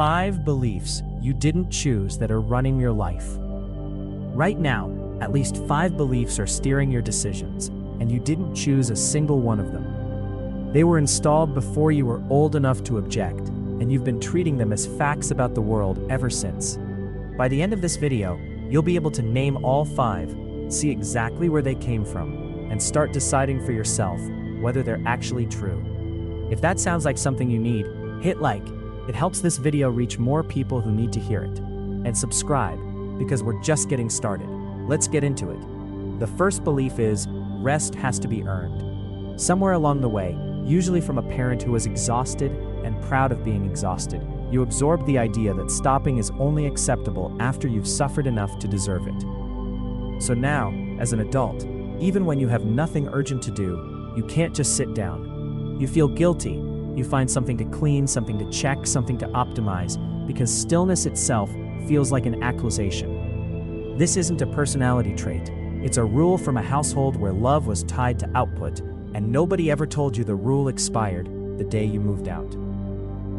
5 beliefs you didn't choose that are running your life. Right now, at least 5 beliefs are steering your decisions, and you didn't choose a single one of them. They were installed before you were old enough to object, and you've been treating them as facts about the world ever since. By the end of this video, you'll be able to name all 5, see exactly where they came from, and start deciding for yourself whether they're actually true. If that sounds like something you need, hit like. It helps this video reach more people who need to hear it. And subscribe, because we're just getting started. Let's get into it. The first belief is, rest has to be earned. Somewhere along the way, usually from a parent who was exhausted and proud of being exhausted, you absorbed the idea that stopping is only acceptable after you've suffered enough to deserve it. So now, as an adult, even when you have nothing urgent to do, you can't just sit down. You feel guilty. You find something to clean, something to check, something to optimize, because stillness itself feels like an accusation. This isn't a personality trait. It's a rule from a household where love was tied to output, and nobody ever told you the rule expired the day you moved out.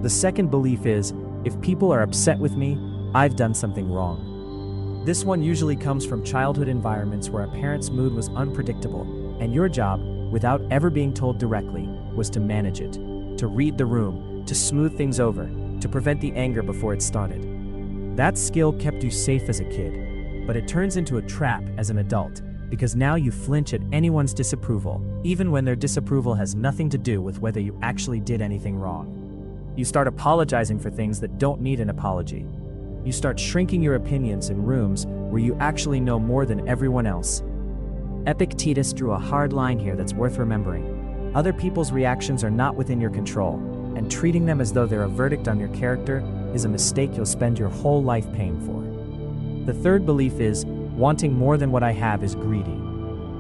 The second belief is, if people are upset with me, I've done something wrong. This one usually comes from childhood environments where a parent's mood was unpredictable, and your job, without ever being told directly, was to manage it, to read the room, to smooth things over, to prevent the anger before it started. That skill kept you safe as a kid, but it turns into a trap as an adult, because now you flinch at anyone's disapproval, even when their disapproval has nothing to do with whether you actually did anything wrong. You start apologizing for things that don't need an apology. You start shrinking your opinions in rooms where you actually know more than everyone else. Epictetus drew a hard line here that's worth remembering. Other people's reactions are not within your control, and treating them as though they're a verdict on your character is a mistake you'll spend your whole life paying for. The third belief is, wanting more than what I have is greedy.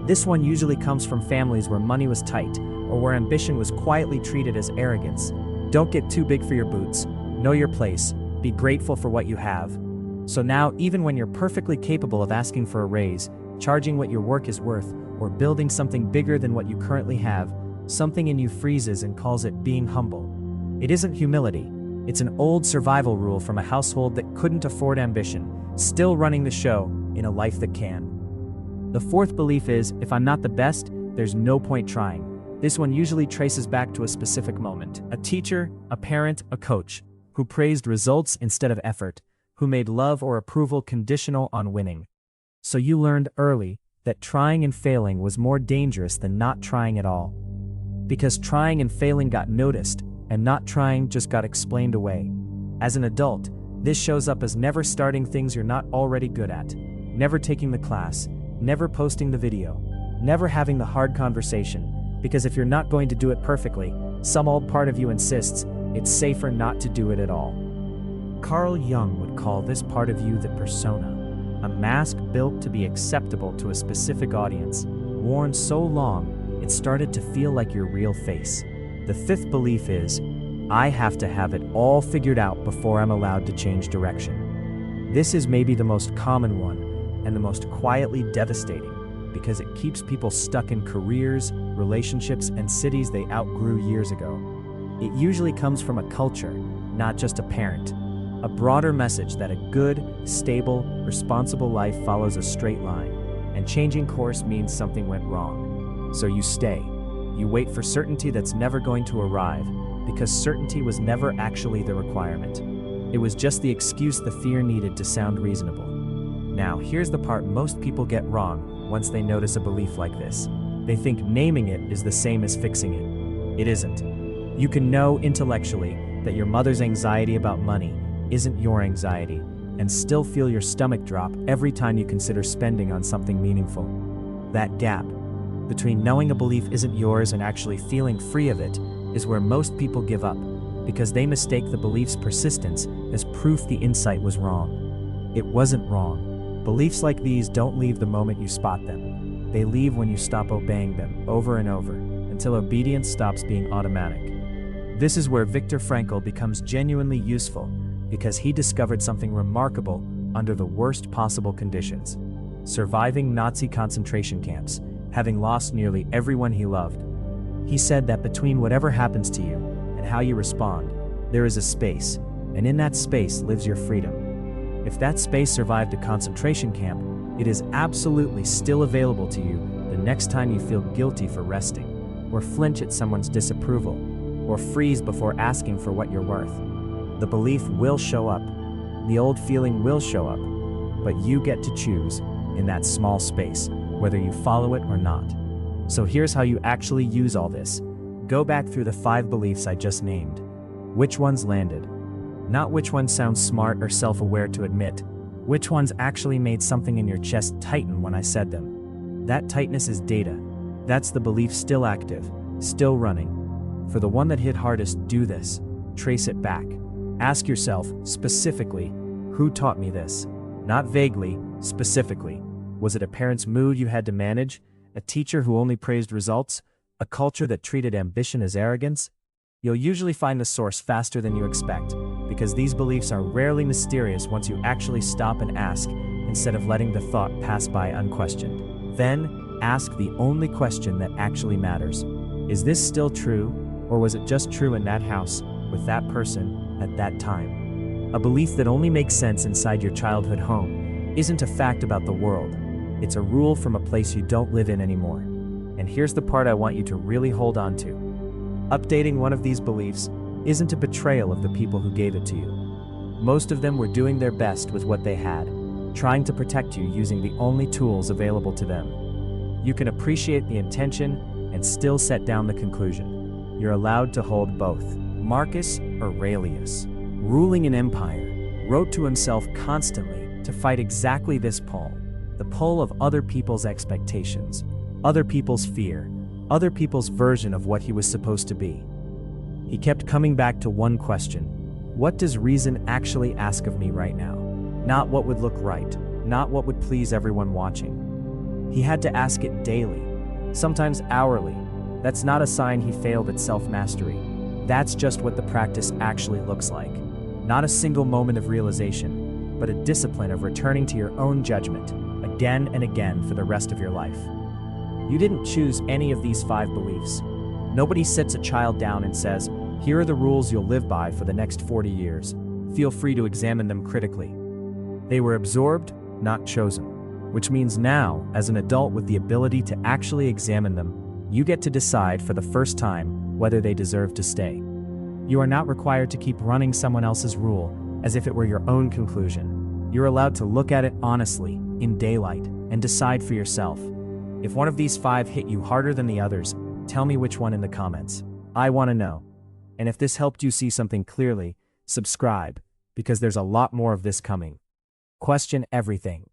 This one usually comes from families where money was tight, or where ambition was quietly treated as arrogance. Don't get too big for your boots. Know your place. Be grateful for what you have. So now, even when you're perfectly capable of asking for a raise, charging what your work is worth, or building something bigger than what you currently have, something in you freezes and calls it being humble. It isn't humility. It's an old survival rule from a household that couldn't afford ambition, still running the show in a life that can. The fourth belief is, if I'm not the best, there's no point trying. This one usually traces back to a specific moment. A teacher, a parent, a coach, who praised results instead of effort, who made love or approval conditional on winning. So you learned early that trying and failing was more dangerous than not trying at all. Because trying and failing got noticed, and not trying just got explained away. As an adult, this shows up as never starting things you're not already good at, never taking the class, never posting the video, never having the hard conversation, because if you're not going to do it perfectly, some old part of you insists it's safer not to do it at all. Carl Jung would call this part of you the persona, a mask built to be acceptable to a specific audience, worn so long it started to feel like your real face. The fifth belief is, I have to have it all figured out before I'm allowed to change direction. This is maybe the most common one, and the most quietly devastating, because it keeps people stuck in careers, relationships, and cities they outgrew years ago. It usually comes from a culture, not just a parent. A broader message that a good, stable, responsible life follows a straight line, and changing course means something went wrong. So you stay. You wait for certainty that's never going to arrive, because certainty was never actually the requirement. It was just the excuse the fear needed to sound reasonable. Now, here's the part most people get wrong once they notice a belief like this. They think naming it is the same as fixing it. It isn't. You can know intellectually that your mother's anxiety about money isn't your anxiety, and still feel your stomach drop every time you consider spending on something meaningful. That gap between knowing a belief isn't yours and actually feeling free of it is where most people give up, because they mistake the belief's persistence as proof the insight was wrong. It wasn't wrong. Beliefs like these don't leave the moment you spot them. They leave when you stop obeying them over and over, until obedience stops being automatic. This is where Viktor Frankl becomes genuinely useful, because he discovered something remarkable under the worst possible conditions. Surviving Nazi concentration camps, having lost nearly everyone he loved. He said that between whatever happens to you and how you respond, there is a space, and in that space lives your freedom. If that space survived a concentration camp, it is absolutely still available to you the next time you feel guilty for resting, or flinch at someone's disapproval, or freeze before asking for what you're worth. The belief will show up, the old feeling will show up, but you get to choose in that small space whether you follow it or not. So here's how you actually use all this. Go back through the 5 beliefs I just named. Which ones landed? Not which ones sound smart or self-aware to admit. Which ones actually made something in your chest tighten when I said them? That tightness is data. That's the belief still active, still running. For the one that hit hardest, do this. Trace it back. Ask yourself, specifically, who taught me this? Not vaguely, specifically. Was it a parent's mood you had to manage? A teacher who only praised results? A culture that treated ambition as arrogance? You'll usually find the source faster than you expect, because these beliefs are rarely mysterious once you actually stop and ask, instead of letting the thought pass by unquestioned. Then, ask the only question that actually matters. Is this still true, or was it just true in that house, with that person, at that time? A belief that only makes sense inside your childhood home isn't a fact about the world. It's a rule from a place you don't live in anymore. And here's the part I want you to really hold on to. Updating one of these beliefs isn't a betrayal of the people who gave it to you. Most of them were doing their best with what they had, trying to protect you using the only tools available to them. You can appreciate the intention and still set down the conclusion. You're allowed to hold both. Marcus Aurelius, ruling an empire, wrote to himself constantly to fight exactly this pull, the pull of other people's expectations, other people's fear, other people's version of what he was supposed to be. He kept coming back to one question: what does reason actually ask of me right now? Not what would look right, not what would please everyone watching. He had to ask it daily, sometimes hourly. That's not a sign he failed at self-mastery. That's just what the practice actually looks like. Not a single moment of realization, but a discipline of returning to your own judgment, again and again for the rest of your life. You didn't choose any of these 5 beliefs. Nobody sits a child down and says, here are the rules you'll live by for the next 40 years. Feel free to examine them critically. They were absorbed, not chosen. Which means now, as an adult with the ability to actually examine them, you get to decide for the first time whether they deserve to stay. You are not required to keep running someone else's rule as if it were your own conclusion. You're allowed to look at it honestly, in daylight, and decide for yourself. If one of these 5 hit you harder than the others, tell me which one in the comments. I want to know. And if this helped you see something clearly, subscribe, because there's a lot more of this coming. Question everything.